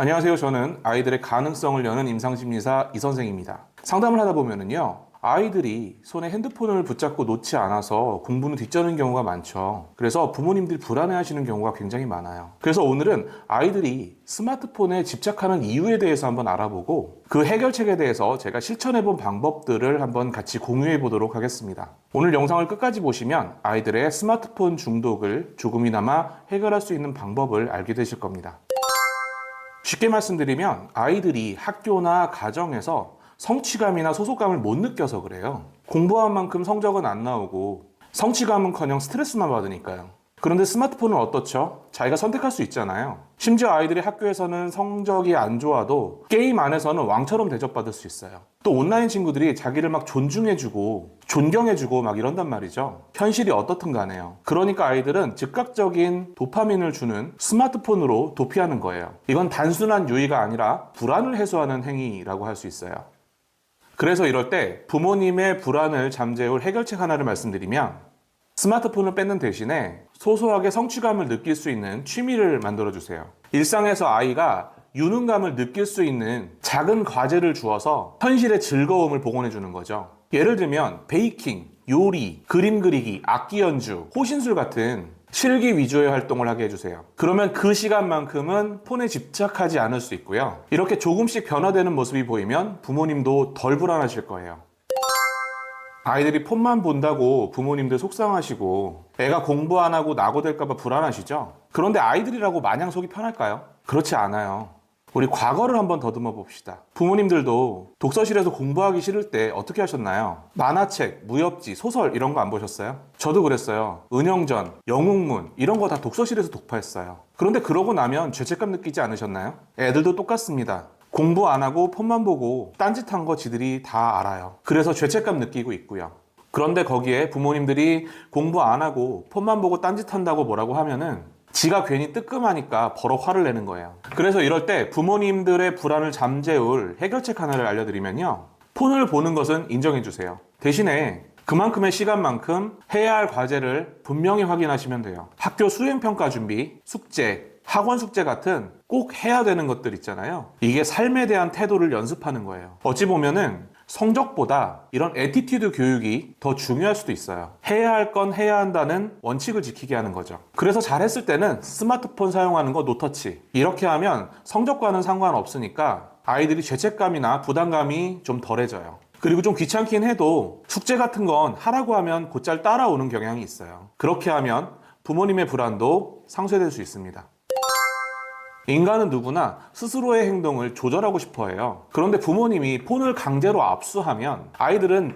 안녕하세요. 저는 아이들의 가능성을 여는 임상심리사 이선생입니다. 상담을 하다 보면은요, 아이들이 손에 핸드폰을 붙잡고 놓지 않아서 공부는 뒤처는 경우가 많죠. 그래서 부모님들이 불안해하시는 경우가 굉장히 많아요. 그래서 오늘은 아이들이 스마트폰에 집착하는 이유에 대해서 한번 알아보고 그 해결책에 대해서 제가 실천해본 방법들을 한번 같이 공유해 보도록 하겠습니다. 오늘 영상을 끝까지 보시면 아이들의 스마트폰 중독을 조금이나마 해결할 수 있는 방법을 알게 되실 겁니다. 쉽게 말씀드리면 아이들이 학교나 가정에서 성취감이나 소속감을 못 느껴서 그래요. 공부한 만큼 성적은 안 나오고 성취감은커녕 스트레스만 받으니까요. 그런데 스마트폰은 어떻죠? 자기가 선택할 수 있잖아요. 심지어 아이들이 학교에서는 성적이 안 좋아도 게임 안에서는 왕처럼 대접받을 수 있어요. 또 온라인 친구들이 자기를 막 존중해주고 존경해주고 막 이런단 말이죠. 현실이 어떻든 간에요. 그러니까 아이들은 즉각적인 도파민을 주는 스마트폰으로 도피하는 거예요. 이건 단순한 유의가 아니라 불안을 해소하는 행위라고 할 수 있어요. 그래서 이럴 때 부모님의 불안을 잠재울 해결책 하나를 말씀드리면 스마트폰을 뺏는 대신에 소소하게 성취감을 느낄 수 있는 취미를 만들어주세요. 일상에서 아이가 유능감을 느낄 수 있는 작은 과제를 주어서 현실의 즐거움을 복원해주는 거죠. 예를 들면 베이킹, 요리, 그림 그리기, 악기 연주, 호신술 같은 실기 위주의 활동을 하게 해주세요. 그러면 그 시간만큼은 폰에 집착하지 않을 수 있고요. 이렇게 조금씩 변화되는 모습이 보이면 부모님도 덜 불안하실 거예요. 아이들이 폰만 본다고 부모님들 속상하시고 애가 공부 안 하고 낙오될까봐 불안하시죠? 그런데 아이들이라고 마냥 속이 편할까요? 그렇지 않아요. 우리 과거를 한번 더듬어 봅시다. 부모님들도 독서실에서 공부하기 싫을 때 어떻게 하셨나요? 만화책, 무협지, 소설 이런 거 안 보셨어요? 저도 그랬어요. 은영전, 영웅문 이런 거 다 독서실에서 독파했어요. 그런데 그러고 나면 죄책감 느끼지 않으셨나요? 애들도 똑같습니다. 공부 안 하고 폰만 보고 딴짓한 거 지들이 다 알아요. 그래서 죄책감 느끼고 있고요. 그런데 거기에 부모님들이 공부 안 하고 폰만 보고 딴짓한다고 뭐라고 하면은 지가 괜히 뜨끔하니까 버럭 화를 내는 거예요. 그래서 이럴 때 부모님들의 불안을 잠재울 해결책 하나를 알려드리면요. 폰을 보는 것은 인정해주세요. 대신에 그만큼의 시간만큼 해야 할 과제를 분명히 확인하시면 돼요. 학교 수행평가 준비, 숙제, 학원 숙제 같은 꼭 해야 되는 것들 있잖아요. 이게 삶에 대한 태도를 연습하는 거예요. 어찌 보면은 성적보다 이런 애티튜드 교육이 더 중요할 수도 있어요. 해야 할 건 해야 한다는 원칙을 지키게 하는 거죠. 그래서 잘했을 때는 스마트폰 사용하는 거 노터치. 이렇게 하면 성적과는 상관없으니까 아이들이 죄책감이나 부담감이 좀 덜해져요. 그리고 좀 귀찮긴 해도 숙제 같은 건 하라고 하면 곧잘 따라오는 경향이 있어요. 그렇게 하면 부모님의 불안도 상쇄될 수 있습니다. 인간은 누구나 스스로의 행동을 조절하고 싶어 해요. 그런데 부모님이 폰을 강제로 압수하면 아이들은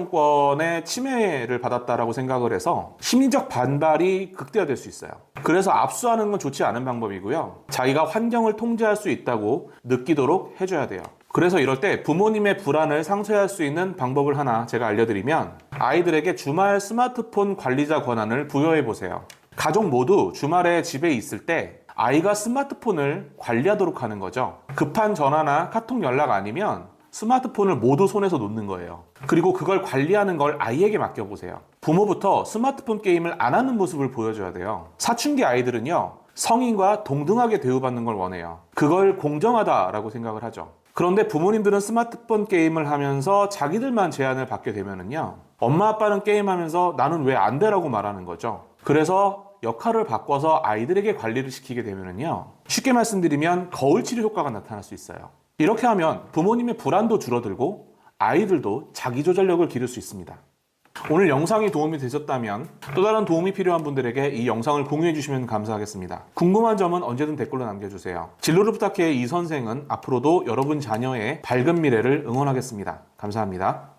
자기결정권의 침해를 받았다라고 생각을 해서 심리적 반발이 극대화될 수 있어요. 그래서 압수하는 건 좋지 않은 방법이고요. 자기가 환경을 통제할 수 있다고 느끼도록 해줘야 돼요. 그래서 이럴 때 부모님의 불안을 상쇄할 수 있는 방법을 하나 제가 알려드리면 아이들에게 주말 스마트폰 관리자 권한을 부여해 보세요. 가족 모두 주말에 집에 있을 때 아이가 스마트폰을 관리하도록 하는 거죠. 급한 전화나 카톡 연락 아니면 스마트폰을 모두 손에서 놓는 거예요. 그리고 그걸 관리하는 걸 아이에게 맡겨보세요. 부모부터 스마트폰 게임을 안 하는 모습을 보여줘야 돼요. 사춘기 아이들은요, 성인과 동등하게 대우받는 걸 원해요. 그걸 공정하다라고 생각을 하죠. 그런데 부모님들은 스마트폰 게임을 하면서 자기들만 제한을 받게 되면은요, 엄마 아빠는 게임하면서 나는 왜 안 되라고 말하는 거죠. 그래서 역할을 바꿔서 아이들에게 관리를 시키게 되면요, 쉽게 말씀드리면 거울 치료 효과가 나타날 수 있어요. 이렇게 하면 부모님의 불안도 줄어들고 아이들도 자기조절력을 기를 수 있습니다. 오늘 영상이 도움이 되셨다면 또 다른 도움이 필요한 분들에게 이 영상을 공유해 주시면 감사하겠습니다. 궁금한 점은 언제든 댓글로 남겨주세요. 진로를 부탁해 이 선생은 앞으로도 여러분 자녀의 밝은 미래를 응원하겠습니다. 감사합니다.